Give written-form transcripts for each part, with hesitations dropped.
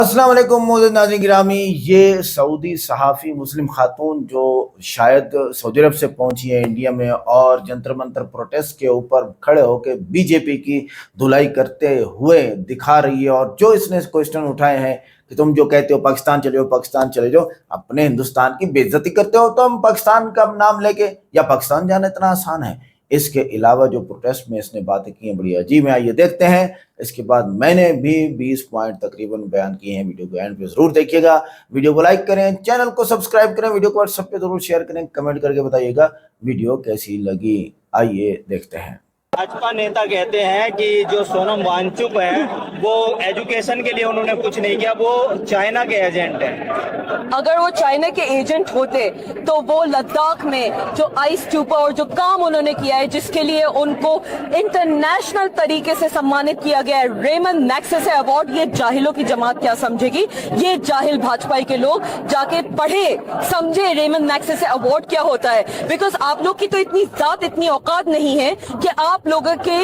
अस्सलाम वालेकुम मोअज़्ज़िज़ नाज़रीन गिरामी। ये सऊदी सहाफ़ी मुस्लिम खातून जो शायद सऊदी अरब से पहुंची है इंडिया में और जंतर मंतर प्रोटेस्ट के ऊपर खड़े होकर बीजेपी की धुलाई करते हुए दिखा रही है, और जो इसने क्वेश्चन उठाए हैं कि तुम जो कहते हो पाकिस्तान चले जाओ, पाकिस्तान चले जाओ, अपने हिंदुस्तान की बेइज्जती करते हो तो हम पाकिस्तान का नाम लेके, या पाकिस्तान जाना इतना आसान है? इसके अलावा जो प्रोटेस्ट में इसने बातें की हैं बड़ी अजीब है, आइए देखते हैं। इसके बाद मैंने भी 20 पॉइंट तकरीबन बयान किए हैं। वीडियो को एंड पे जरूर देखिएगा, वीडियो को लाइक करें, चैनल को सब्सक्राइब करें, वीडियो को व्हाट्सएप पे जरूर शेयर करें, कमेंट करके बताइएगा वीडियो कैसी लगी। आइए देखते हैं। भाजपा नेता कहते हैं कि जो सोनम वांगचुक है वो एजुकेशन के लिए उन्होंने कुछ नहीं किया, वो चाइना के एजेंट हैं। अगर वो चाइना के एजेंट होते तो वो लद्दाख में जो आइस ट्यूबर और जो काम उन्होंने किया है, जिसके लिए उनको इंटरनेशनल तरीके से सम्मानित किया गया है, रेमन मैग्सेसे अवार्ड, ये जाहिलों की जमात क्या समझेगी? ये जाहिल भाजपा के लोग जाके पढ़े समझे रेमन मैग्सेसे अवार्ड क्या होता है। बिकॉज आप लोग की तो इतनी जात, इतनी औकात नहीं है कि आप लोगों के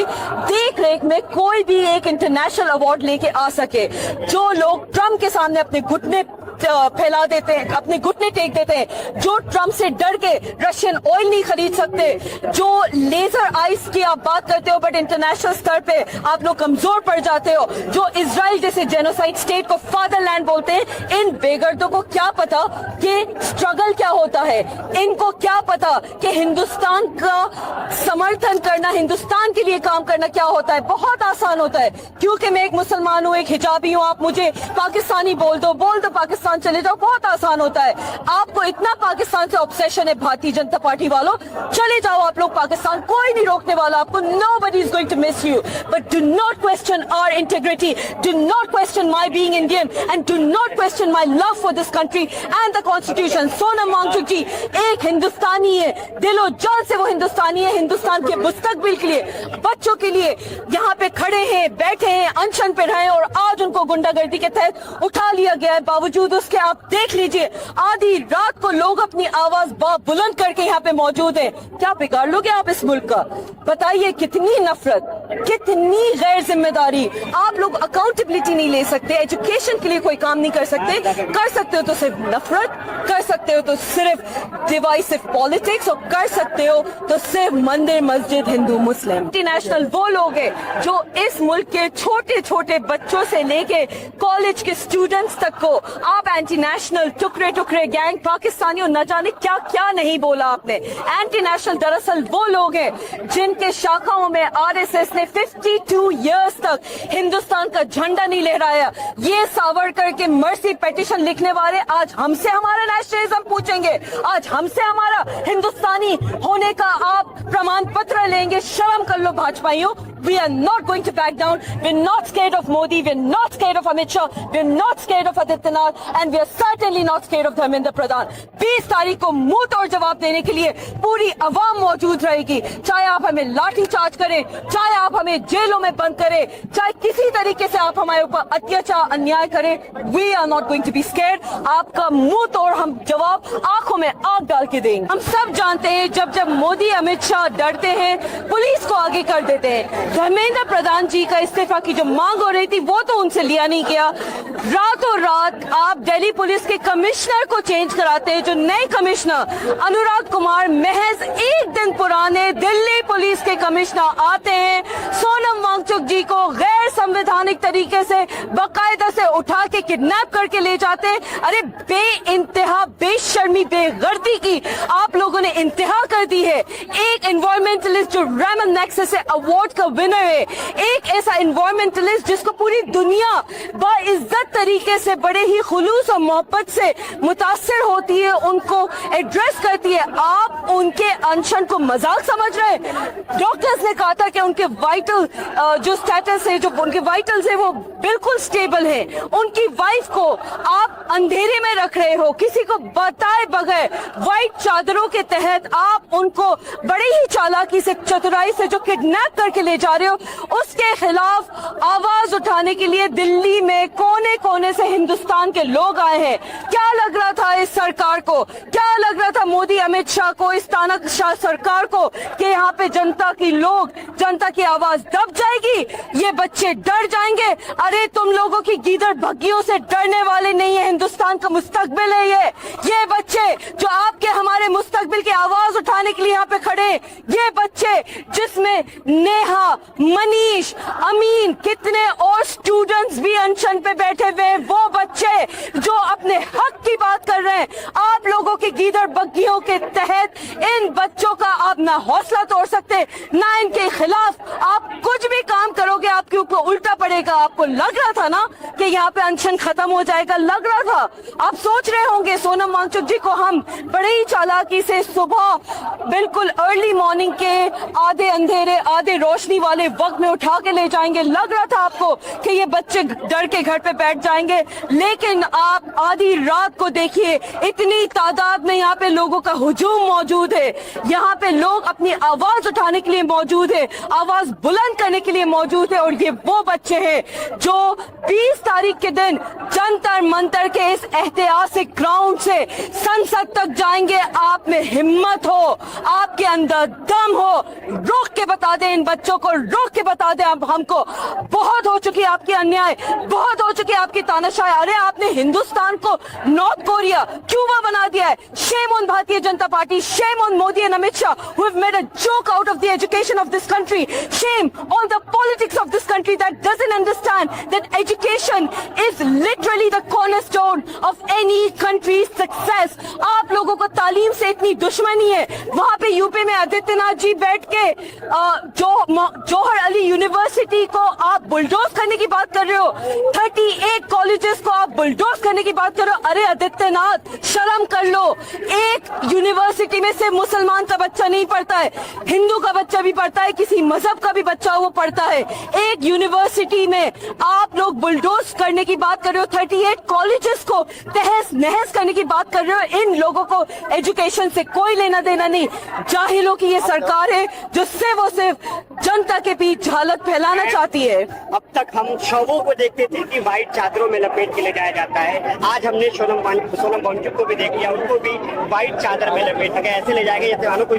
देख रेख में कोई भी एक इंटरनेशनल अवार्ड लेके आ सके। जो लोग ट्रम्प के सामने अपने घुटने फैला देते हैं, अपने घुटने टेक देते हैं, जो ट्रम्प से डर के रशियन ऑयल नहीं खरीद सकते, जो लेजर आइस की आप बात करते हो बट इंटरनेशनल स्तर पे आप लोग कमजोर पड़ जाते हो, जो इजराइल जैसे जेनोसाइड स्टेट को फादरलैंड बोलते हैं, इन बेगर्दों को क्या पता कि स्ट्रगल क्या होता है? इनको क्या पता कि हिंदुस्तान का समर्थन करना, हिंदुस्तान के लिए काम करना क्या होता है? बहुत आसान होता है, क्योंकि मैं एक मुसलमान हूँ, एक हिजाबी हूँ, आप मुझे पाकिस्तानी बोल दो पाकिस्तान चले जाओ, बहुत आसान होता है। आपको इतना पाकिस्तान से ऑब्सेशन है भारतीय जनता पार्टी वालों, चले जाओ आप लोग पाकिस्तान, कोई नहीं रोकने वाला आपको। Nobody is going to miss you, but do not question our integrity, do not question my being Indian, and do not question my love for this country and the constitution। Sonam Wangchuck जी एक हिंदुस्तानी है, दिलो जान से वो हिंदुस्तानी है, हिंदुस्तान के मुस्तकबिल के लिए, बच्चों के लिए यहाँ पे खड़े हैं, बैठे हैं, अनशन पे रहे, और आज उनको गुंडागर्दी के तहत उठा लिया गया है। बावजूद उसके आप देख लीजिए, आधी रात को लोग अपनी आवाज बुलंद करके यहाँ पे मौजूद है। क्या बिगाड़ लोगे आप इस मुल्क का? बताइए, कितनी नफरत, कितनी गैर जिम्मेदारी। आप लोग अकाउंटेबिलिटी नहीं ले सकते, एजुकेशन के लिए कोई काम नहीं कर सकते, कर सकते हो तो सिर्फ नफरत, कर सकते हो तो सिर्फ डिवाइसिव पॉलिटिक्स, और कर सकते हो तो सिर्फ मंदिर मस्जिद हिंदू मुस्लिम। इंटरनेशनल वो लोग हैं जो इस मुल्क के छोटे छोटे बच्चों से लेके कॉलेज के स्टूडेंट्स तक को आप एंटी नेशनल, टुकड़े टुकड़े गैंग, पाकिस्तानियों, न जाने क्या क्या नहीं बोला आपने। एंटी नेशनल दरअसल वो लोग हैं जिनके शाखाओं में आरएसएस ने 52 इयर्स तक हिंदुस्तान का झंडा नहीं लहराया। ये सावरकर के मर्सी पेटिशन लिखने वाले आज हमसे हमारा नेशनलिज्म पूछेंगे, आज हमसे हमारा हिंदुस्तानी होने का आप प्रमाण पत्र लेंगे। शर्म कर लो भाजपाइयों। We are not going to back down. We're not scared of Modi. We're not scared of Amit Shah. We're not scared of Adityanath. And we're certainly not scared of Dharmendra Pradhan. 20 तारीख को मुंह तोड़ जवाब देने के लिए पूरी अवाम मौजूद रहेगी। चाहे आप हमें लाठी चार्ज करें, चाहे आप हमें जेलों में बंद करें, चाहे किसी तरीके से आप हमारे ऊपर अत्याचार, अन्याय करें, we are not going to be scared. आपका मुंह तोड़ हम जवाब आंखों में आग डाल के देंगे। हम सब जानते हैं जब जब मोदी, अमित शाह डरते हैं, पुलिस को आगे कर देते हैं। धर्मेंद्र प्रधान जी का इस्तीफा की जो मांग हो रही थी वो तो उनसे लिया नहीं गया। रातों रात आप दिल्ली पुलिस के कमिश्नर को चेंज कराते हैं। जो नए कमिश्नर अनुराग कुमार, महज एक दिन पुराने दिल्ली पुलिस के कमिश्नर आते हैं, सोनम वांगचुक जी को गैर संवैधानिक तरीके से बाकायदा से उठा के किडनैप करके ले जाते हैं। अरे बेइंतहा बेशर्मी, बेगर्दी की आप लोगों ने इंतहा कर दी है। एक एनवायरमेंटलिस्ट जो रेमन मैग्सेसे अवार्ड का विनर है, एक ऐसा एनवायरमेंटलिस्ट जिसको पूरी दुनिया बाइज्जत तरीके से, बड़े ही खुलूस और मोहब्बत से मुतासिर होती है, उनको एड्रेस करती है, आप उनके अनशन को मजाक समझ रहे हैं। डॉक्टर्स ने कहा था कि उनके वाइटल जो स्टेटस है, जो उनके वाइटल्स है वो बिल्कुल स्टेबल है। उनकी वाइफ को आप अंधेरे में रख रहे हो, किसी को बताए बगैर व्हाइट चादरों के तहत आप उनको बड़े ही चालाकी से, चतुराई से जो किडनैप करके ले जा रहे हो, उसके खिलाफ आवाज उठाने के लिए दिल्ली में कोने कोने से हिंदुस्तान के लोग आए हैं। क्या लग रहा था इस सरकार को, क्या लग रहा था मोदी अमित शाह को, इस तानाशाह सरकार को कि यहाँ पे जनता की आवाज दब जाएगी, ये बच्चे डर जाएंगे? अरे तुम लोगों की गीदड़ भग्गियों से डरने वाले नहीं है, हिंदुस्तान का मुस्तकबिल है ये बच्चे जो आपके हमारे मुस्तकबिल की आवाज उठाने के लिए यहाँ पे खड़े, ये बच्चे जिसमें नेहा, मनीष, अमीन, कितने और स्टूडेंट्स भी अनशन पे बैठे हुए हैं, वो बच्चे जो अपने हक की बात कर रहे हैं। आप लोगों की गीदड़ बग्गियों के तहत इन बच्चों का आप ना हौसला तोड़ सकते, ना इनके खिलाफ आप कुछ भी काम करोगे आपके ऊपर उल्टा पड़ेगा। आपको लग रहा था ना कि यहाँ पे अनशन खत्म हो जाएगा, लग रहा था। आप सोच रहे होंगे सोनम वांगचुक जी को हम बड़े ही चालाकी से सुबह बिल्कुल अर्ली मॉर्निंग के आधे अंधेरे आधे रोशनी वाले वक्त में उठा के ले जाएंगे। लग रहा था आपको कि ये बच्चे डर के घर पे बैठ जाएंगे, लेकिन आप आधी रात को देखिए, इतनी तादाद में यहाँ पे लोगों का हुजूम मौजूद है, यहाँ पे लोग अपनी आवाज उठाने के लिए मौजूद है, आवाज बुलंद करने के लिए मौजूद है। और ये वो बच्चे हैं जो 20 तारीख के दिन जंतर मंतर के इस ऐतिहासिक ग्राउंड से संसद तक जाएंगे। आप में हिम्मत हो, आपके अंदर दम हो, रोक के बता दें इन बच्चों को, रोक के बता दें अब हमको बहुत हो चुकी आपकी अन्याय, बहुत हो चुकी आपकी तानाशाही। अरे आपने हिंदुस्तान को नॉर्थ कोरिया, क्यूबा बना दिया है। शेम ऑन भारतीय Janata party, shame on Modi and Amit Shah who have made a joke out of the education of this country. Shame on the politics of this country that doesn't understand that education is literally the cornerstone of any country's success. आप लोगों को तालीम से इतनी दुश्मनी है, वहां पे यूपी में आदित्यनाथ जी बैठ के जौहर अली यूनिवर्सिटी को आप बुलडोज करने की बात कर रहे हो, 38 कॉलेजेस को आप बुलडोज करने की बात कर रहे हो। अरे आदित्यनाथ, शर्म कर लो। एक यूनिवर्सिटी में से मुसलमान का बच्चा नहीं पढ़ता है, हिंदू का बच्चा भी पढ़ता है, किसी मजहब का भी बच्चा वो पढ़ता है। एक यूनिवर्सिटी में आप लोग बुलडोज करने की बात कर रहे हो, 38 कॉलेजेस को तहस नहस करने की बात कर रहे हो। इन लोगों को एजुकेशन से कोई लेना देना नहीं। जाहिलों की ये सरकार है जो सिर्फ और सिर्फ जनता के बीच झालक फैलाना चाहती है। अब तक हम शवों को देखते थे कि व्हाइट चादरों में लपेट के ले जाया जाता है, आज हमने सोनम वांगचुक को भी देख लिया, उनको भी व्हाइट चादर में लपेट के ऐसे ले जाएंगे जैसे मानो कोई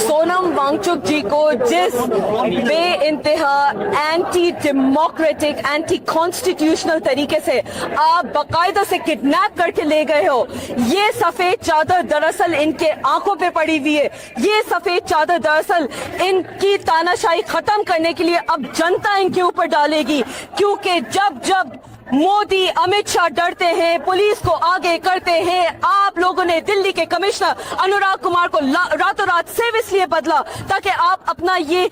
सोनम वांगचुक जी को जिस बे इंतहा एंटी डेमोक्रेटिक, एंटी कॉन्स्टिट्यूशनल तरीके से आप बाकायदा से किडनैप करके ले गए हो, ये सफेद चादर दरअसल इनके आंखों पे पड़ी हुई है। ये सफेद चादर दरअसल इनकी तानाशाही खत्म करने के लिए अब जनता इनके ऊपर डालेगी, क्योंकि जब मोदी अमित शाह डरते हैं, पुलिस को आगे करते हैं। आप लोगों ने दिल्ली के कमिश्नर अनुराग कुमार को रातों रात सिर्फ इसलिए बदला ताकि आप अपना ये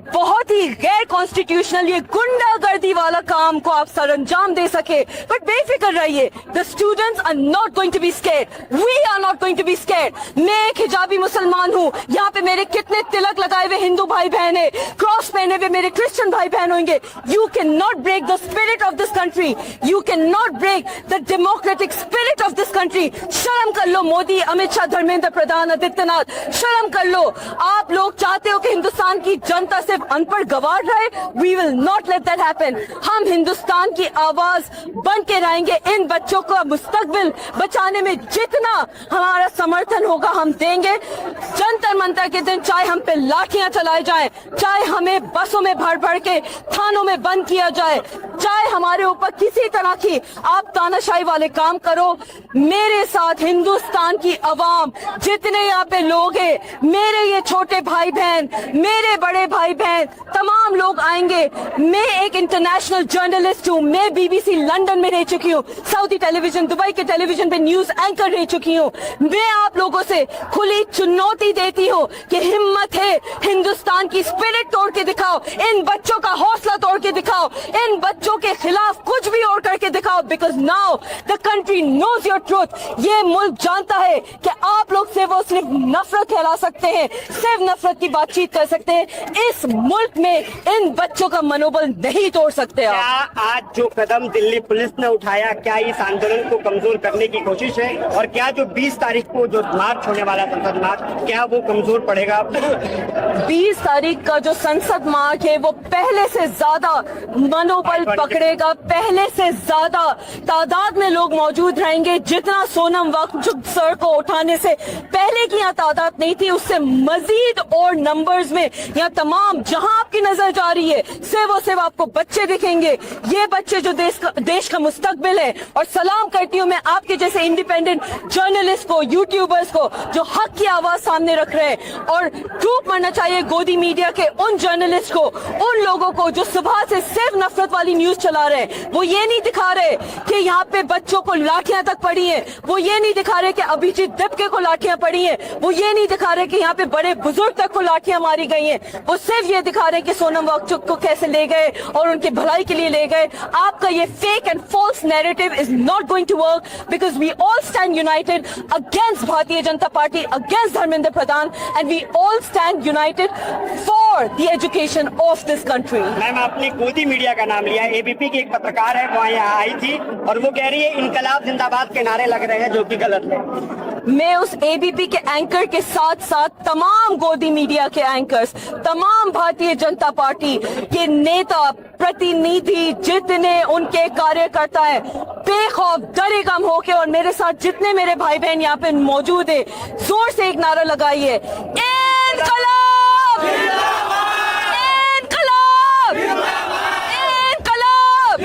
बहुत ही गैर कॉन्स्टिट्यूशनल, ये गुंडागर्दी वाला काम को आप सरंजाम दे सके। बट बेफिक्र रहिए, the students are not going to be scared, we are not going to be scared. मैं एक हिजाबी मुसलमान हूँ, यहाँ पे मेरे कितने तिलक लगाए हुए हिंदू भाई बहन है, क्रॉस पहने हुए मेरे क्रिश्चियन भाई बहन होंगे। You can not break the spirit of this country, you can not break the democratic spirit of this country. शर्म कर लो मोदी, अमित शाह, धर्मेंद्र प्रधान, आदित्यनाथ, शर्म कर लो। आप लोग चाहते हो कि हिंदुस्तान की जनता सिर्फ अनपढ़ गवार रहे, we will not let that happen. हम हिंदुस्तान की आवाज बन के रहेंगे। इन बच्चों का मुस्तकबिल बचाने में जितना हमारा समर्थन होगा हम देंगे। जंतर मंतर के दिन चाहे हम पे लाठियां चलाए जाएं, चाहे हमें बसों में भर भर के थानों में बंद किया जाए, चाहे हमारे ऊपर किसी तरह की आप तानाशाही वाले काम करो, मेरे साथ हिंदुस्तान की आवाम जितने यहाँ पे लोग हैं, मेरे ये छोटे भाई बहन, मेरे बड़े भाई बहन, तमाम लोग आएंगे। मैं एक इंटरनेशनल जर्नलिस्ट हूँ, मैं बीबीसी लंदन में रह चुकी हूँ, सऊदी टेलीविजन, दुबई के टेलीविजन पे न्यूज एंकर रह चुकी हूँ। मैं आप लोगों से खुली चुनौती देती हूँ कि हिम्मत है, हिंदुस्तान की स्पिरिट तोड़ के दिखाओ, इन बच्चों का हौसला तोड़ के दिखाओ, इन बच्चों के खिलाफ कुछ भी और करके दिखाओ, because now the country knows your truth. ये मुल्क जानता है कि आप लोग सिर्फ और सिर्फ नफरत फैला सकते हैं, सिर्फ नफरत की बातचीत कर सकते हैं। इस मुल्क में इन बच्चों का मनोबल नहीं तोड़ सकते आप। क्या आज जो कदम दिल्ली पुलिस ने उठाया, क्या इस आंदोलन को कमजोर करने की कोशिश है? और क्या जो 20 तारीख को जो मार्च होने वाला संसद मार्च, क्या वो कमजोर पड़ेगा? 20 तारीख का जो संसद मार्च है वो पहले से ज्यादा मनोबल पकड़ेगा, पहले आधे से ज्यादा तादाद में लोग मौजूद रहेंगे जितना सोनम वांगचुक सर को उठाने से पहले की यहाँ तादाद नहीं थी, उससे मजीद और नंबर्स में यहाँ तमाम जहां आपकी नजर जा रही है सिर्फ आपको बच्चे दिखेंगे। ये बच्चे जो देश का मुस्तकबिल है। और सलाम करती हूँ मैं आपके जैसे इंडिपेंडेंट जर्नलिस्ट को, यूट्यूबर्स को जो हक की आवाज सामने रख रहे हैं। और टूट मरना चाहिए गोदी मीडिया के उन जर्नलिस्ट को, उन लोगों को जो सुबह से सिर्फ नफरत वाली न्यूज चला रहे हैं। वो ये नहीं दिखा रहे कि यहाँ पे बच्चों को लाठियां तक पड़ी हैं, वो ये नहीं दिखा रहे कि अभिजीत दीपके को लाठियां पड़ी हैं, वो ये नहीं दिखा रहे कि यहाँ पे बड़े बुजुर्ग तक को लाठियां मारी गई हैं। वो सिर्फ ये दिखा रहे कि सोनम वांगचुक को कैसे ले गए और उनकी भलाई के लिए ले गए। आपका ये fake and false narrative is not going to work because we all stand united against Bharatiya Janata Party, against Dharmendra Pradhan, and we all stand united for the education of this country. Ma'am, आपने गोदी मीडिया का नाम लिया। एबीपी की एक पत्रकार है, वो यहाँ आई थी और वो कह रही है इनकलाब जिंदाबाद के नारे लग रहे हैं, जो कि गलत है। मैं उस एबीपी के एंकर के साथ साथ तमाम गोदी मीडिया के एंकर्स, तमाम भारतीय जनता पार्टी के नेता, प्रतिनिधि, जितने उनके कार्यकर्ता हैं, बेखौफ डरे कम होके और मेरे साथ जितने मेरे भाई बहन यहाँ पे मौजूद है, जोर से एक नारा लगाइए, इनकलाब! इनकलाब! इनकलाब!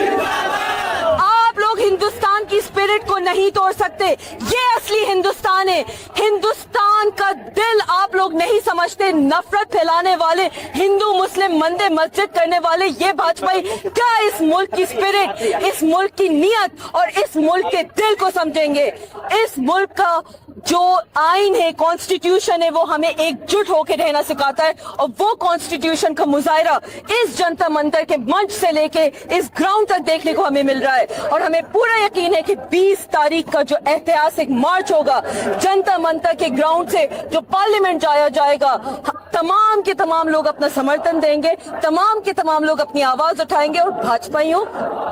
आप लोग हिंदुस्तान की स्पिरिट को नहीं तोड़ सकते। ये असली हिंदुस्तान है। हिंदुस्तान का दिल आप लोग नहीं समझते। नफरत फैलाने वाले, हिंदू मुस्लिम मंदिर मस्जिद करने वाले ये भाजपाई क्या इस मुल्क की स्पिरिट, इस मुल्क की नीयत और इस मुल्क के दिल को समझेंगे? इस मुल्क का जो आइन है, कॉन्स्टिट्यूशन है, वो हमें एकजुट होकर रहना सिखाता है। और वो कॉन्स्टिट्यूशन का मुजाहिरा इस जनता मंदिर के मंच से लेके इस ग्राउंड तक देखने को हमें मिल रहा है। और हमें पूरा यकीन है कि 20 तारीख का जो ऐतिहासिक मार्च होगा जनता मंदिर के ग्राउंड से जो पार्लियामेंट जाया जाएगा, तमाम के तमाम लोग अपना समर्थन देंगे, तमाम के तमाम लोग अपनी आवाज उठाएंगे और भाजपाइयों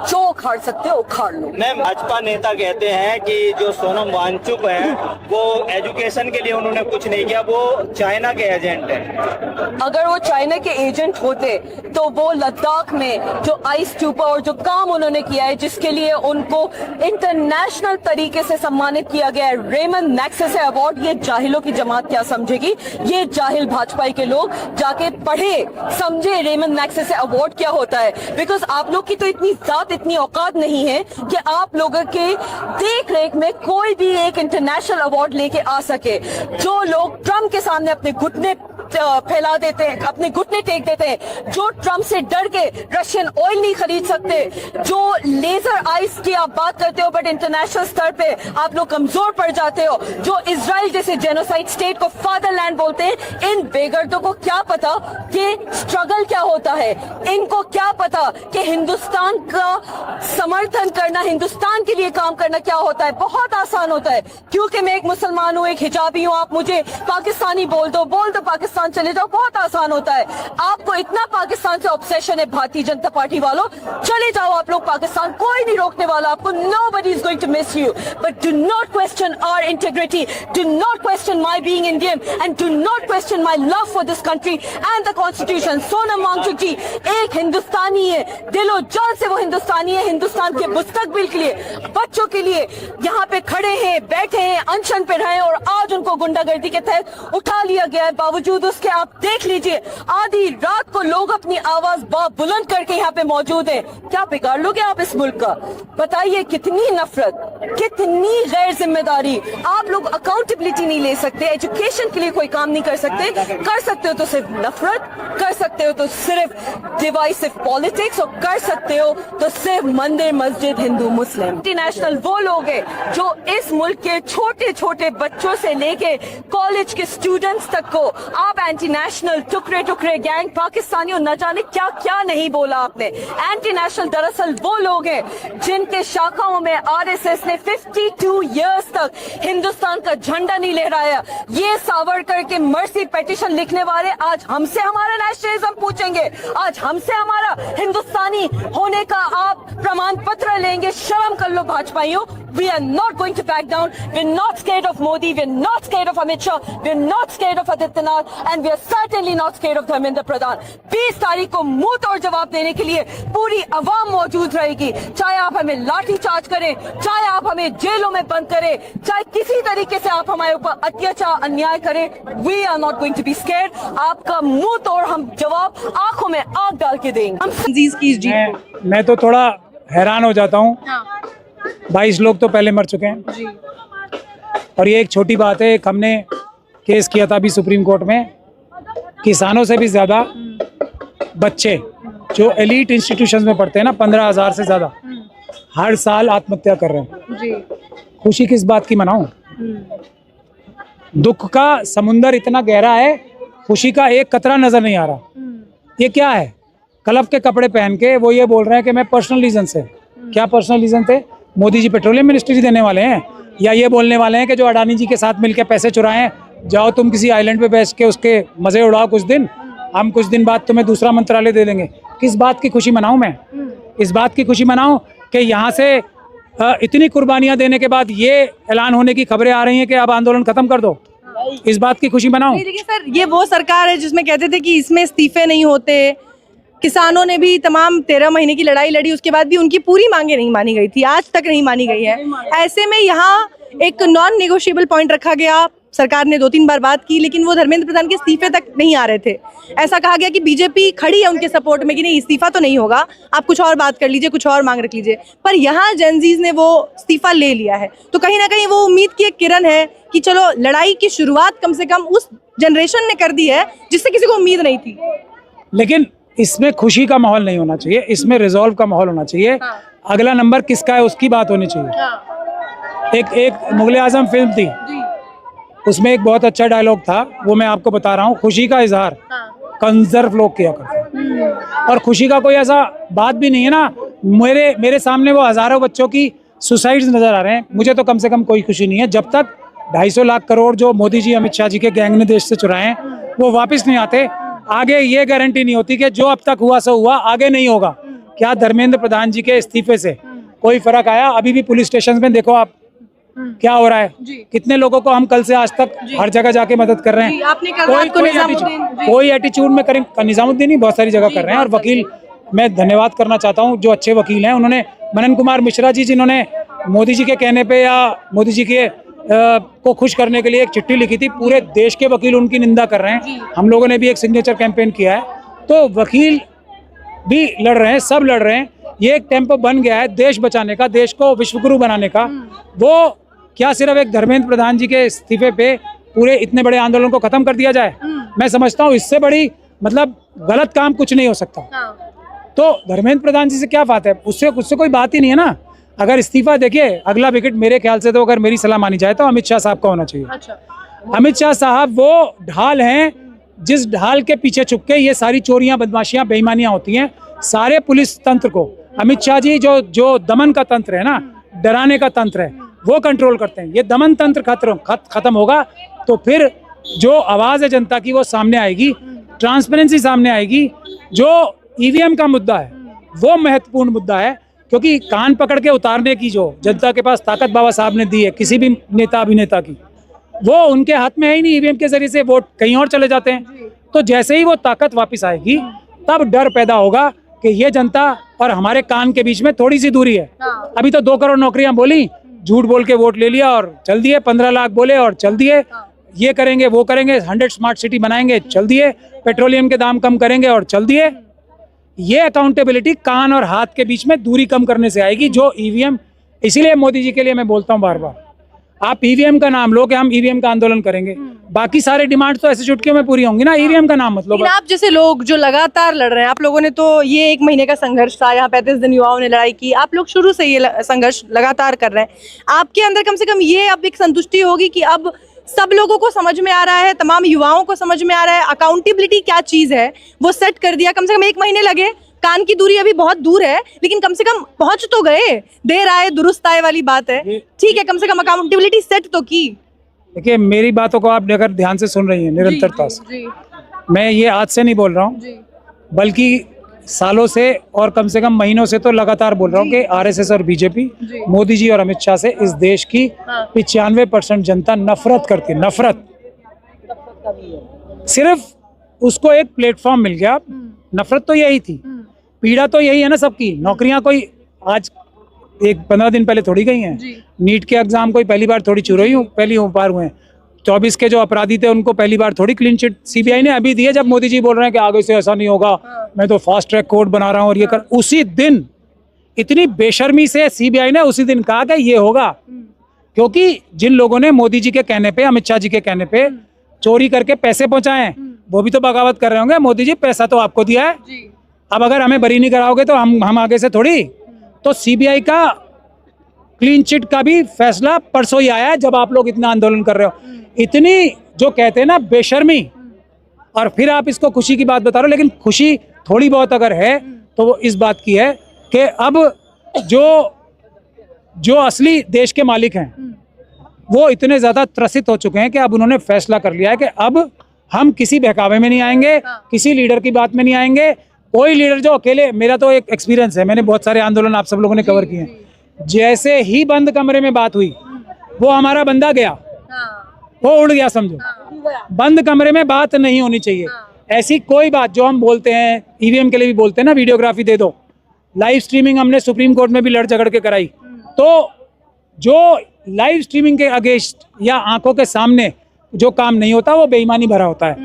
जो उखाड़ सकते हो उखाड़ लो। मैम, भाजपा नेता कहते हैं कि जो सोनम वांगचुक है वो एजुकेशन के लिए उन्होंने कुछ नहीं किया, वो चाइना के एजेंट हैं। अगर वो चाइना के एजेंट होते तो वो लद्दाख में जो आइस ट्यूपर और जो काम उन्होंने किया है, जिसके लिए उनको इंटरनेशनल तरीके से सम्मानित किया गया है, रेमन मैग्सेसे अवार्ड, ये जाहिलों की जमात क्या समझेगी? ये जाहिल भाजपाई के लोग जाके पढ़े समझे रेमन मैग्सेसे अवार्ड क्या होता है। बिकॉज आप लोग की तो इतनी जात, इतनी औकात नहीं है कि आप लोगों के देख रेख में कोई भी एक इंटरनेशनल अवार्ड लेके आ सके। जो लोग ट्रम्प के सामने अपने घुटने फैला देते हैं, अपने घुटने टेक देते हैं, जो ट्रम्प से डर के रशियन ऑयल नहीं खरीद सकते, जो लेजर आइस की आप बात करते हो बट इंटरनेशनल स्तर पे आप लोग कमजोर पड़ जाते हो, जो इजराइल जैसे जेनोसाइड स्टेट को फादरलैंड बोलते हैं, इन बेगर्दों को क्या पता कि स्ट्रगल क्या होता है? इनको क्या पता कि हिंदुस्तान का समर्थन करना, हिंदुस्तान के लिए काम करना क्या होता है? बहुत आसान होता है। क्योंकि मैं एक मुसलमान हूँ, एक हिजाबी हूँ, आप मुझे पाकिस्तानी बोल दो पाकिस्तान चले जाओ, बहुत आसान होता है। आपको इतना पाकिस्तान से ऑब्सेशन है भारतीय जनता पार्टी वालों, चले जाओ आप लोग पाकिस्तान, कोई नहीं रोकने वाला आपको। Nobody is going to miss you, but do not question our integrity, do not question my being Indian, and do not question my love for this country and the constitution. Sonam Wangchuck जी एक हिंदुस्तानी है, दिलो जान से वो हिंदुस्तानी है। हिंदुस्तान के मुस्तकबिल के लिए, बच्चों के लिए यहाँ पे खड़े हैं, बैठे हैं, अनशन पे रहे और आज उनको गुंडागर्दी के तहत उठा लिया गया है। बावजूद उसके आप देख लीजिए आधी रात को लोग अपनी आवाज बुलंद करके यहाँ पे मौजूद है। क्या बिगाड़ लोगे आप इस मुल्क का? बताइए कितनी नफरत, कितनी गैर जिम्मेदारी। आप लोग अकाउंटेबिलिटी नहीं ले सकते, एजुकेशन के लिए कोई काम नहीं कर सकते। कर सकते हो तो सिर्फ नफरत, कर सकते हो तो सिर्फ डिवाइसिव पॉलिटिक्स, और कर सकते हो तो सिर्फ मंदिर मस्जिद हिंदू मुस्लिम। इंटरनेशनल वो लोग हैं जो इस मुल्क के छोटे छोटे बच्चों से लेके कॉलेज के स्टूडेंट्स तक को आप एंटी नेशनल, टुकड़े टुकड़े गैंग, पाकिस्तानियों, न जाने क्या क्या नहीं बोला आपने। एंटी नेशनल दरअसल वो लोग हैं जिनके शाखाओं में आरएसएस ने 52 इयर्स तक हिंदुस्तान का झंडा नहीं लहराया। ये सावरकर के मर्सी पेटिशन लिखने वाले आज हमसे हमारा नेशनलिज्म पूछेंगे, आज हमसे हमारा हिंदुस्तानी होने का आप प्रमाण पत्र लेंगे। शर्म कर लो भाजपाइयों। We are not going to back down. We're not scared of Modi. We're not scared of Amit Shah. We're not scared of Adityanath. And we are certainly not scared of Dharmendra Pradhan. 20 तारीख को मुंह तोड़ जवाब देने के लिए पूरी अवाम मौजूद रहेगी, चाहे आप हमें लाठी चार्ज करें, चाहे आप हमें जेलों में बंद करें, चाहे किसी तरीके से आप हमारे ऊपर अत्याचार अन्याय करें, we are not going to be scared. आपका मुंह तोड़ हम जवाब आंखों में आग डाल के देंगे। हम अजीज की जीत। मैं तो थोड़ा हैरान हो जाता हूँ। 22 लोग तो पहले मर चुके हैं जी। और ये एक छोटी बात है। एक हमने केस किया था अभी सुप्रीम कोर्ट में, किसानों से भी ज्यादा बच्चे जो एलीट इंस्टीट्यूशंस में पढ़ते हैं ना, 15,000 से ज्यादा हर साल आत्महत्या कर रहे हैं जी। खुशी किस बात की मनाऊं? दुख का समुंदर इतना गहरा है, खुशी का एक कतरा नजर नहीं आ रहा। ये क्या है? क्लब के कपड़े पहन के वो ये बोल रहे हैं कि मैं पर्सनल रीजन से। क्या पर्सनल रीजन थे? मोदी जी पेट्रोलियम मिनिस्ट्री देने वाले हैं, या ये बोलने वाले हैं कि जो अडानी जी के साथ मिलकर पैसे चुराए हैं, जाओ तुम किसी आइलैंड पे बैठ के उसके मजे उड़ाओ कुछ दिन, हम कुछ दिन बाद तुम्हें दूसरा मंत्रालय दे देंगे। किस बात की खुशी मनाऊं मैं? इस बात की खुशी मनाऊं कि यहाँ से इतनी कुर्बानियां देने के बाद ये ऐलान होने की खबरें आ रही हैं कि अब आंदोलन खत्म कर दो। इस बात की खुशी मनाऊं? देखिए सर, ये वो सरकार है जिसमें कहते थे कि इसमें इस्तीफे नहीं होते। किसानों ने भी तमाम 13 महीने की लड़ाई लड़ी, उसके बाद भी उनकी पूरी मांगे नहीं मानी गई थी, आज तक नहीं मानी गई है। ऐसे में यहाँ एक नॉन नेगोशिएबल पॉइंट रखा गया, सरकार ने 2-3 बार बात की, लेकिन वो धर्मेंद्र प्रधान के इस्तीफे तक नहीं आ रहे थे। ऐसा कहा गया कि बीजेपी खड़ी है उनके सपोर्ट में कि नहीं, इस्तीफा तो नहीं होगा, आप कुछ और बात कर लीजिए, कुछ और मांग रख लीजिए। पर यहाँ जेनजीज ने वो इस्तीफा ले लिया है, तो कहीं ना कहीं वो उम्मीद की एक किरण है कि चलो लड़ाई की शुरुआत कम से कम उस जनरेशन ने कर दी है जिससे किसी को उम्मीद नहीं थी। लेकिन इसमें खुशी का माहौल नहीं होना चाहिए, इसमें रिजॉल्व का माहौल होना चाहिए। अगला नंबर किसका है उसकी बात होनी चाहिए। एक मुगले आजम फिल्म थी, उसमें एक बहुत अच्छा डायलॉग था, वो मैं आपको बता रहा हूँ। खुशी का इजहार कंजर्व लोग किया करते हैं, और खुशी का कोई ऐसा बात भी नहीं है ना। मेरे सामने वो हजारों बच्चों की सुसाइड्स नजर आ रहे हैं, मुझे तो कम से कम कोई खुशी नहीं है जब तक 250 लाख करोड़ जो मोदी जी अमित शाह जी के गैंग ने देश से चुराए हैं वो वापस नहीं आते। आगे ये गारंटी नहीं होती कि जो अब तक हुआ सो हुआ, आगे नहीं होगा। क्या धर्मेंद्र प्रधान जी के इस्तीफे से कोई फर्क आया? अभी भी पुलिस स्टेशन में देखो आप क्या हो रहा है, कितने लोगों को हम कल से आज तक हर जगह जाके मदद कर रहे हैं। आपने कोई एटीट्यूड में करें, निजामुद्दीन ही बहुत सारी जगह कर रहे हैं। और वकील, मैं धन्यवाद करना चाहता हूँ जो अच्छे वकील हैं, उन्होंने मनन कुमार मिश्रा जी, जिन्होंने मोदी जी के कहने पे या मोदी जी के को खुश करने के लिए एक चिट्ठी लिखी थी, पूरे देश के वकील उनकी निंदा कर रहे हैं। हम लोगों ने भी एक सिग्नेचर कैंपेन किया है, तो वकील भी लड़ रहे हैं, सब लड़ रहे हैं। ये एक टेम्पो बन गया है देश बचाने का, देश को विश्वगुरु बनाने का। वो क्या सिर्फ एक धर्मेंद्र प्रधान जी के इस्तीफे पे पूरे इतने बड़े आंदोलन को खत्म कर दिया जाए? मैं समझता हूँ इससे बड़ी मतलब गलत काम कुछ नहीं हो सकता। तो धर्मेंद्र प्रधान जी से क्या बात है? उससे कोई बात ही नहीं है ना। अगर इस्तीफा, देखिए अगला विकेट मेरे ख्याल से तो अगर मेरी सलाह मानी जाए तो अमित शाह साहब का होना चाहिए। अमित शाह साहब वो ढाल हैं जिस ढाल के पीछे छुप के ये सारी चोरियां, बदमाशियां, बेईमानियां होती हैं। सारे पुलिस तंत्र को अमित शाह जी जो दमन का तंत्र है ना, डराने का तंत्र है, वो कंट्रोल करते हैं। ये दमन तंत्र खत्म होगा तो फिर जो आवाज है जनता की वो सामने आएगी, ट्रांसपेरेंसी सामने आएगी। जो ईवीएम का मुद्दा है वो महत्वपूर्ण मुद्दा है, क्योंकि कान पकड़ के उतारने की जो जनता के पास ताकत बाबा साहब ने दी है किसी भी नेता अभिनेता की, वो उनके हाथ में है ही नहीं। ईवीएम के जरिए से वोट कहीं और चले जाते हैं। तो जैसे ही वो ताकत वापस आएगी तब डर पैदा होगा कि ये जनता और हमारे कान के बीच में थोड़ी सी दूरी है। अभी तो 2 करोड़ नौकरियां बोली, झूठ बोल के वोट ले लिया और चल दिए। 15 लाख बोले और चल दिए। ये करेंगे वो करेंगे, 100 स्मार्ट सिटी बनाएंगे, चल दिए। पेट्रोलियम के दाम कम करेंगे और चल दिए। ये अकाउंटेबिलिटी कान और हाथ के बीच में दूरी कम करने से आएगी जो ईवीएम। इसीलिए मोदी जी के लिए मैं बोलता हूँ बार बार, आप ईवीएम का नाम लो कि हम ईवीएम का आंदोलन करेंगे, बाकी सारे डिमांड तो ऐसे चुटकियों में पूरी होंगी ना। ईवीएम का नाम मतलब आप जैसे लोग जो लगातार लड़ रहे हैं, आप लोगों ने तो ये 1 महीने का संघर्ष था, यहाँ 35 दिन युवाओं ने लड़ाई की, आप लोग शुरू से ये संघर्ष लगातार कर रहे हैं। आपके अंदर कम से कम ये अब एक संतुष्टि होगी कि अब सब लोगों को समझ में आ रहा है, तमाम युवाओं को समझ में आ रहा है अकाउंटेबिलिटी क्या चीज है, वो सेट कर दिया। कम से कम 1 महीने लगे, कान की दूरी अभी बहुत दूर है, लेकिन कम से कम पहुंच तो गए। देर आए दुरुस्त आए वाली बात है, ठीक है, कम से कम अकाउंटेबिलिटी सेट तो की। देखिए मेरी बातों को आप अगर ध्यान से सुन रही हैं निरंतरता से, मैं ये आज से नहीं बोल रहा हूँ, बल्कि सालों से और कम से कम महीनों से तो लगातार बोल रहा हूँ कि आरएसएस और बीजेपी, मोदी जी और अमित शाह से इस देश की 95% जनता नफरत करती है। नफरत सिर्फ उसको एक प्लेटफॉर्म मिल गया। नफरत तो यही थी, पीड़ा तो यही है ना सबकी। नौकरियां कोई आज 15 दिन पहले थोड़ी गई हैं। नीट के एग्जाम कोई पहली बार थोड़ी पहली बार हुए हैं। 24 के जो अपराधी थे उनको पहली बार थोड़ी क्लीन चिट सीबीआई ने अभी दी है, जब मोदी जी बोल रहे हैं कि आगे से ऐसा नहीं होगा, मैं तो फास्ट ट्रैक कोर्ट बना रहा हूँ और ये कर। उसी दिन इतनी बेशर्मी से सीबीआई ने उसी दिन कहा कि ये होगा, क्योंकि जिन लोगों ने मोदी जी के कहने पे, अमित शाह जी के कहने पे चोरी करके पैसे पहुंचाए हैं, वो भी तो बगावत कर रहे होंगे। मोदी जी पैसा तो आपको दिया है, अब अगर हमें बरी नहीं कराओगे तो हम आगे से थोड़ी। तो सीबीआई का क्लीन चिट का भी फैसला परसों ही आया है, जब आप लोग इतना आंदोलन कर रहे हो। इतनी जो कहते हैं ना बेशर्मी, और फिर आप इसको खुशी की बात बता रहे हो। लेकिन खुशी थोड़ी बहुत अगर है तो वो इस बात की है कि अब जो असली देश के मालिक हैं वो इतने ज्यादा त्रसित हो चुके हैं कि अब उन्होंने फैसला कर लिया है कि अब हम किसी बहकावे में नहीं आएंगे, किसी लीडर की बात में नहीं आएंगे। कोई लीडर जो अकेले, मेरा तो एक एक्सपीरियंस है, मैंने बहुत सारे आंदोलन आप सब लोगों ने कवर किए हैं। जैसे ही बंद कमरे में बात हुई, वो हमारा बंदा गया, वो उड़ गया समझो। बंद कमरे में बात नहीं होनी चाहिए। ऐसी कोई बात जो हम बोलते हैं, ईवीएम के लिए भी बोलते हैं ना, वीडियोग्राफी दे दो, लाइव स्ट्रीमिंग हमने सुप्रीम कोर्ट में भी लड़ झगड़ के कराई। तो जो लाइव स्ट्रीमिंग के अगेंस्ट या आंखों के सामने जो काम नहीं होता वो बेईमानी भरा होता है,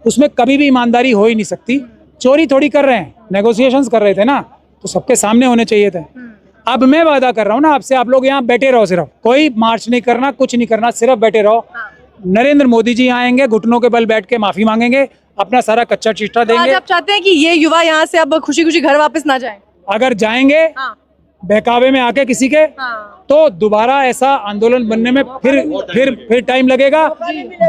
उसमें कभी भी ईमानदारी हो ही नहीं सकती। चोरी थोड़ी कर रहे हैं, नेगोशिएशंस कर रहे थे ना, तो सबके सामने होने चाहिए थे। अब मैं वादा कर रहा हूँ ना आपसे, आप लोग यहाँ बैठे रहो, सिर्फ कोई मार्च नहीं करना, कुछ नहीं करना, सिर्फ बैठे रहो। नरेंद्र मोदी जी आएंगे, घुटनों के बल बैठ के माफी मांगेंगे, अपना सारा कच्चा चिट्ठा तो आज देंगे। आप चाहते हैं कि ये युवा यहाँ से अब खुशी खुशी घर वापस ना जाएं? अगर जाएंगे बहकावे में आके किसी के, तो दोबारा ऐसा आंदोलन बनने में फिर टाइम लगेगा।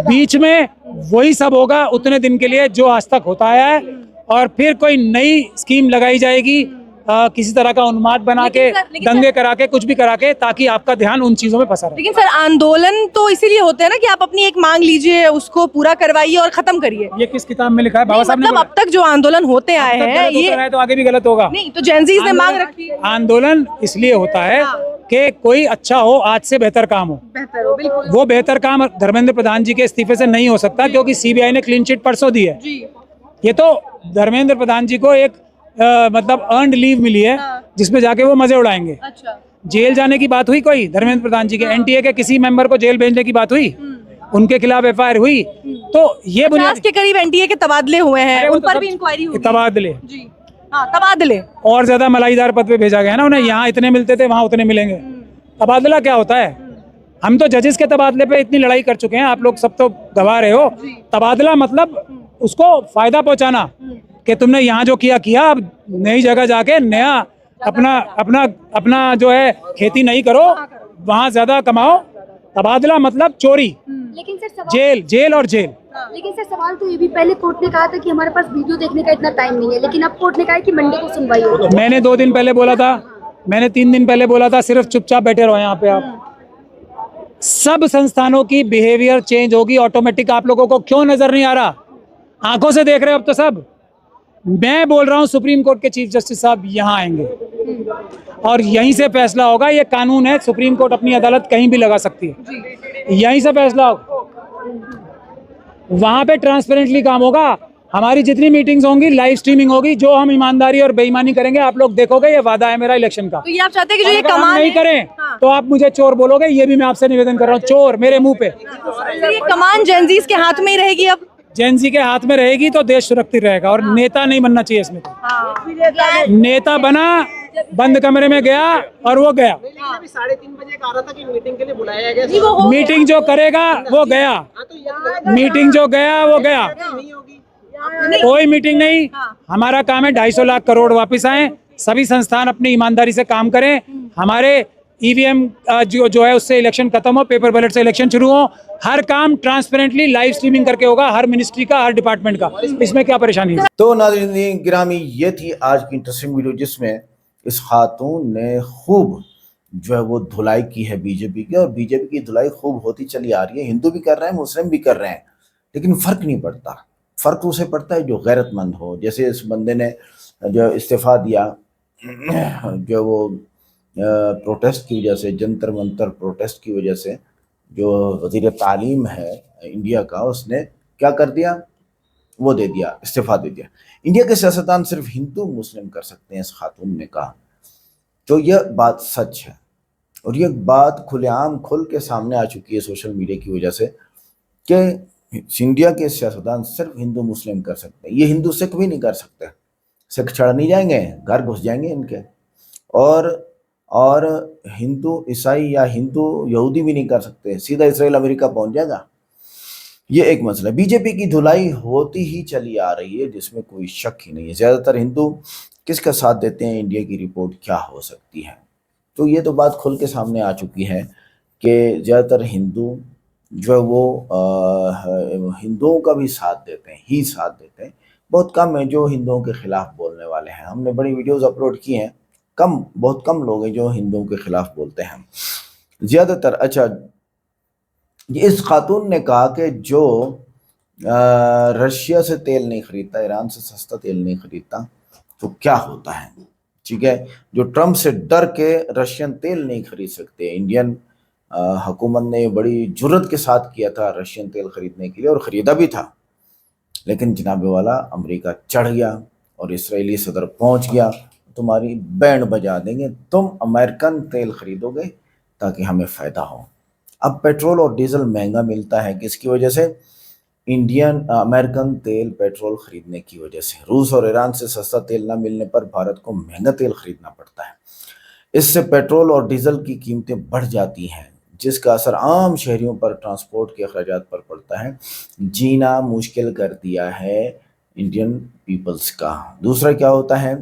बीच में वही सब होगा उतने दिन के लिए जो आज तक होता आया है, और फिर कोई नई स्कीम लगाई जाएगी, किसी तरह का उन्माद बना के, दंगे करा के, कुछ भी करा के, ताकि आपका ध्यान उन चीजों में फंसा रहे। लेकिन सर, आंदोलन तो इसीलिए होते हैं ना कि आप अपनी एक मांग लीजिए, उसको पूरा करवाइए और खत्म करिए। ये किस किताब में लिखा है? बाबा साहब ने मतलब अब तक जो आंदोलन होते आए हैं, ये तो आगे भी गलत होगा। नहीं, तो जेनजीज ने मांग रखी है। आंदोलन इसलिए होता है कि कोई अच्छा हो, आज से बेहतर काम हो। बेहतर हो, बिल्कुल। वो बेहतर काम धर्मेंद्र प्रधान जी के इस्तीफे से नहीं हो सकता, क्योंकि सीबीआई ने क्लीन चिट परसों दी है। ये तो धर्मेंद्र प्रधान जी को एक मतलब अर्नड लीव मिली है, जिसमें जाके वो मजे उड़ाएंगे। अच्छा। जेल जाने की बात हुई कोई धर्मेंद्र प्रधान जी के? एनटीए के किसी मेंबर को जेल भेजने की बात हुई? उनके खिलाफ एफआईआर हुई? तो ये 50 के करीब एनटीए के तबादले हुए हैं, उन पर भी इंक्वायरी हुई। तबादले, जी हाँ, तबादले और ज्यादा मलाईदार पद पे भेजा गया ना उन्हें। यहाँ इतने मिलते थे, वहाँ उतने मिलेंगे। तबादला क्या होता है? हम तो जजेस के तबादले पे इतनी लड़ाई कर चुके हैं, आप लोग सब तो गवा रहे हो। तबादला मतलब उसको फायदा पहुंचाना, कि तुमने यहाँ जो किया, अब नई जगह जाके नया अपना जो है खेती नहीं करो, वहाँ ज्यादा कमाओ। तबादला मतलब चोरी, लेकिन सर जेल और जेल। लेकिन सर सवाल तो ये भी, पहले कोर्ट ने कहा था कि हमारे पास वीडियो देखने का इतना टाइम नहीं है, लेकिन अब कोर्ट ने कहा है कि मंडे को सुनवाई होगी। मैंने 2 दिन पहले बोला था, मैंने 3 दिन पहले बोला था, सिर्फ चुपचाप बैठे रहो यहाँ पे। आप सब संस्थानों की बिहेवियर चेंज होगी ऑटोमेटिक। आप लोगों को क्यों नजर नहीं आ रहा? आंखों से देख रहे हो अब तो सब। मैं बोल रहा हूँ सुप्रीम कोर्ट के चीफ जस्टिस साहब यहाँ आएंगे और यहीं से फैसला होगा। ये कानून है, सुप्रीम कोर्ट अपनी अदालत कहीं भी लगा सकती है, यहीं से फैसला होगा। वहां पे ट्रांसपेरेंटली काम होगा। हमारी जितनी मीटिंग्स होंगी लाइव स्ट्रीमिंग होगी। जो हम ईमानदारी और बेईमानी करेंगे आप लोग देखोगे, ये वादा है मेरा इलेक्शन का। तो ये आप चाहते हैं कि जो ये अगर हम कमान नहीं है, करें हाँ। तो आप मुझे चोर बोलोगे। ये भी मैं आपसे निवेदन कर रहा हूँ, चोर मेरे मुंह पे। सर, ये कमान जेनजीज के हाथ में ही रहेगी अब। जेएनजी के हाथ में रहेगी तो देश सुरक्षित रहेगा। और नेता नहीं बनना चाहिए इसमें तो। नेता बना, बंद कमरे में गया और वो गया। 3:30 बजे कहा था कि मीटिंग के लिए बुलाया गया। मीटिंग जो करेगा वो गया, मीटिंग जो गया वो गया। कोई मीटिंग नहीं। हमारा काम है 250 लाख करोड़ वापस आए। सभी संस्थान अपनी ईमानदारी से काम करें। हमारे ईवीएम जो है उससे इलेक्शन खत्म हो, पेपर बैलेट से इलेक्शन शुरू हो। हर काम ट्रांसपेरेंटली लाइव स्ट्रीमिंग करके होगा, हर मिनिस्ट्री का, हर डिपार्टमेंट का। इसमें क्या परेशानी है? तो नाज़रीन गिरामी, ये थी आज की इंटरेस्टिंग वीडियो, जिसमें इस खातून ने खूब जो है वो धुलाई की है बीजेपी की। और बीजेपी की धुलाई खूब होती चली आ रही है। हिंदू भी कर रहे हैं, मुस्लिम भी कर रहे हैं, लेकिन फ़र्क नहीं पड़ता। फ़र्क उसे पड़ता है जो गैरतमंद हो। जैसे इस बंदे ने जो इस्तीफ़ा दिया, जो वो प्रोटेस्ट की वजह से, जंतर मंतर प्रोटेस्ट की वजह से, जो वज़ीर तालीम है इंडिया का, उसने क्या कर दिया, वो दे दिया, इस्तीफा दे दिया। इंडिया के सियासतदान सिर्फ हिंदू मुस्लिम कर सकते हैं, इस खातून ने कहा। तो यह बात सच है और ये बात खुलेआम खुल के सामने आ चुकी है सोशल मीडिया की वजह से कि इंडिया के सियासतदान सिर्फ हिंदू मुस्लिम कर सकते हैं, ये हिंदू सिख भी नहीं कर सकते। सिख चढ़ नहीं जाएंगे, घर घुस जाएंगे इनके। और और हिंदू ईसाई या हिंदू यहूदी भी नहीं कर सकते, सीधा इसराइल अमेरिका पहुंच जाएगा। ये एक मसला है। बीजेपी की धुलाई होती ही चली आ रही है, जिसमें कोई शक ही नहीं है। ज्यादातर हिंदू किसका साथ देते हैं, इंडिया की रिपोर्ट क्या हो सकती है। तो ये तो बात खुल के सामने आ चुकी है कि ज़्यादातर हिंदू जो है वो हिंदुओं का भी साथ देते हैं, ही साथ देते हैं। बहुत कम है जो हिंदुओं के खिलाफ बोलने वाले हैं। हमने बड़ी वीडियोस अपलोड की हैं, बहुत कम लोग हैं जो हिंदुओं के खिलाफ बोलते हैं। ज़्यादातर अच्छा, इस खातून ने कहा कि जो रशिया से तेल नहीं खरीदता, ईरान से सस्ता तेल नहीं खरीदता, तो क्या होता है। ठीक है, जो ट्रम्प से डर के रशियन तेल नहीं खरीद सकते। इंडियन हुकूमत ने बड़ी जुर्रत के साथ किया था रशियन तेल खरीदने के लिए, और ख़रीदा भी था। लेकिन जनाबे वाला अमेरिका चढ़ गया और इसराइली सदर पहुंच गया, तुम्हारी बैंड बजा देंगे, तुम अमेरिकन तेल खरीदोगे ताकि हमें फ़ायदा हो। अब पेट्रोल और डीजल महंगा मिलता है किसकी वजह से, अमेरिकन तेल पेट्रोल खरीदने की वजह से। रूस और ईरान से सस्ता तेल ना मिलने पर भारत को महंगा तेल खरीदना पड़ता है। इससे पेट्रोल और डीजल की कीमतें बढ़ जाती हैं, जिसका असर आम शहरियों पर, ट्रांसपोर्ट के अखराजात पर पड़ता है। जीना मुश्किल कर दिया है इंडियन पीपल्स का। दूसरा क्या होता है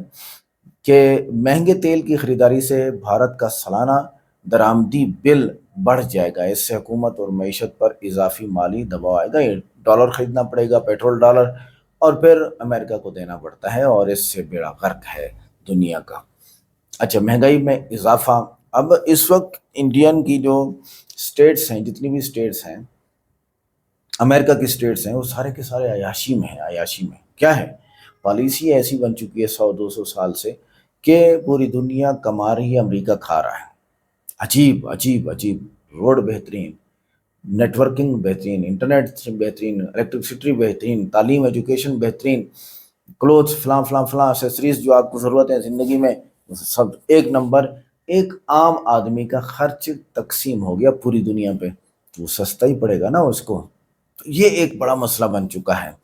कि महंगे तेल की खरीदारी से भारत का सालाना दरामदी बिल बढ़ जाएगा। इससे हुकूमत और मईशत पर इजाफी माली दबाव आएगा। ये डॉलर खरीदना पड़ेगा, पेट्रोल डॉलर, और फिर अमेरिका को देना पड़ता है, और इससे बेड़ा गर्क है दुनिया का। अच्छा, महंगाई में इजाफा। अब इस वक्त इंडियन की जो स्टेट्स हैं, जितनी भी स्टेट्स हैं, अमेरिका की स्टेट्स हैं, वो सारे के सारे अयाशी में हैं। अयाशी में क्या है, पॉलिसी ऐसी बन चुकी है 100-200 साल से कि पूरी दुनिया कमा रही है, अमेरिका खा रहा है। अजीब अजीब अजीब। रोड बेहतरीन, नेटवर्किंग बेहतरीन, इंटरनेट बेहतरीन, इलेक्ट्रिसिटी बेहतरीन, तालीम एजुकेशन बेहतरीन, क्लोथ्स फलां फलां फलां, एक्सेसरीज जो आपको ज़रूरत है ज़िंदगी में, सब एक नंबर। एक आम आदमी का खर्च तकसीम हो गया पूरी दुनिया पे, तो सस्ता ही पड़ेगा ना उसको। तो ये एक बड़ा मसला बन चुका है।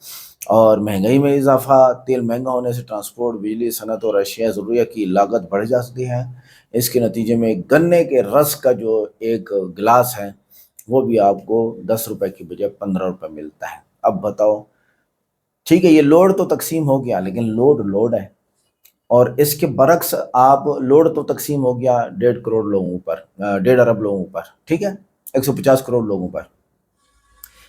और महंगाई में इजाफा, तेल महंगा होने से ट्रांसपोर्ट, बिजली, सनत और अशिया ज़रूरिया की लागत बढ़ जाती है। इसके नतीजे में गन्ने के रस का जो एक गिलास है वो भी आपको 10 रुपए की बजाय 15 रुपए मिलता है। अब बताओ, ठीक है ये लोड तो तकसीम हो गया, लेकिन लोड है। और इसके बरक्स आप, लोड तो तकसीम हो गया 1.5 करोड़ लोगों पर, 1.5 अरब लोगों पर, ठीक है, 150 करोड़ लोगों पर।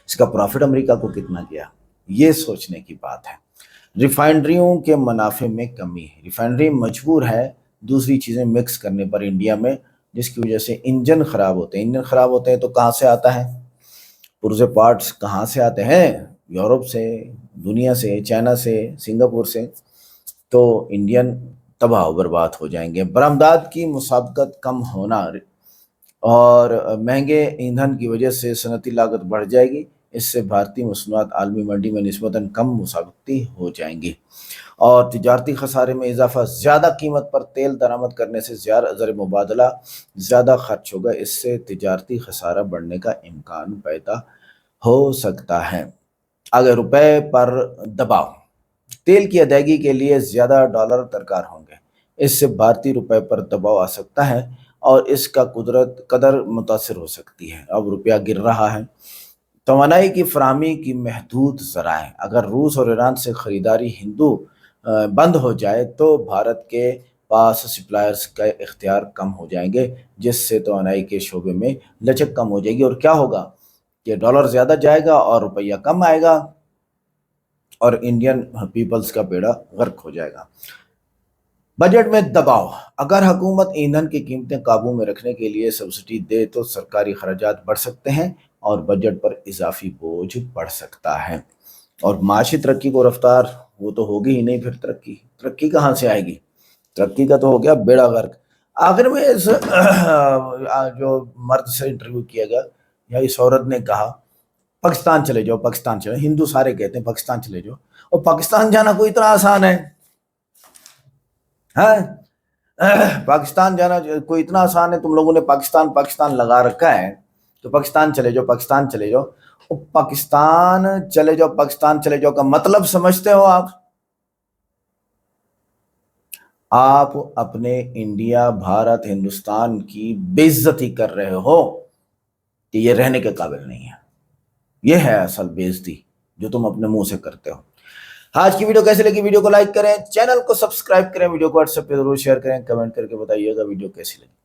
इसका प्रॉफिट अमेरिका को कितना गया, ये सोचने की बात है। रिफाइनरियों के मुनाफे में कमी है। रिफाइनरी मजबूर है दूसरी चीज़ें मिक्स करने पर इंडिया में, जिसकी वजह से इंजन ख़राब होते हैं। इंजन ख़राब होते हैं तो कहाँ से आता है, पुर्जे पार्ट्स कहाँ से आते हैं, यूरोप से, दुनिया से, चाइना से, सिंगापुर से। तो इंडियन तबाह बर्बाद हो जाएंगे। बरामदात की मुसाबकत कम होना और महंगे ईंधन की वजह से सनती लागत बढ़ जाएगी। इससे भारतीय मसनूआत आलमी मंडी में निस्बतन कम मुसाबकती हो जाएंगी। और तिजारती खसारे में इजाफा, ज़्यादा कीमत पर तेल दरामद करने से ज़र मुबादला ज़्यादा खर्च होगा। इससे तिजारती खसारा बढ़ने का इम्कान पैदा हो सकता है। अगर रुपए पर दबाव, तेल की अदायगी के लिए ज़्यादा डॉलर दरकार होंगे। इससे भारतीय रुपए पर दबाव आ सकता है और इसका कदर मुतासर हो सकती है। अब रुपया गिर रहा है। तवानाई की फराहमी की महदूद ज़राएँ, अगर रूस और ईरान से ख़रीदारी बंद हो जाए तो भारत के पास सप्लायर्स का इख्तियार कम हो जाएंगे, जिससे तवानाई के शोबे में लचक कम हो जाएगी। और क्या होगा कि डॉलर ज़्यादा जाएगा और रुपया कम आएगा और इंडियन पीपल्स का बेड़ा गर्क हो जाएगा। बजट में दबाव, अगर हुकूमत ईंधन की कीमतें काबू में रखने के लिए सब्सिडी दे तो सरकारी खर्चात बढ़ सकते हैं और बजट पर इजाफी बोझ बढ़ सकता है। और माशी तरक्की को रफ्तार, वो तो होगी ही नहीं, फिर तरक्की कहाँ से आएगी। तरक्की का तो हो गया बेड़ा गर्क। आखिर में इस जो मर्द से इंटरव्यू किया गया, या इस औरत ने कहा पाकिस्तान चले जाओ, पाकिस्तान चले, हिंदू सारे कहते हैं पाकिस्तान चले जाओ, और पाकिस्तान जाना कोई इतना आसान है? पाकिस्तान जाना कोई इतना आसान है? तुम लोगों ने पाकिस्तान पाकिस्तान लगा रखा है, तो पाकिस्तान चले जाओ, पाकिस्तान चले जाओ। और पाकिस्तान चले जाओ, पाकिस्तान चले जाओ का मतलब समझते हो आप? आप अपने इंडिया, भारत, हिंदुस्तान की बेइज्जती कर रहे हो कि ये रहने के काबिल नहीं है। ये है असल बेइज्जती जो तुम अपने मुंह से करते हो। आज की वीडियो कैसी लगी? वीडियो को लाइक करें, चैनल को सब्सक्राइब करें, वीडियो को व्हाट्सएप पे जरूर शेयर करें, कमेंट करके बताइएगा वीडियो कैसी लगी।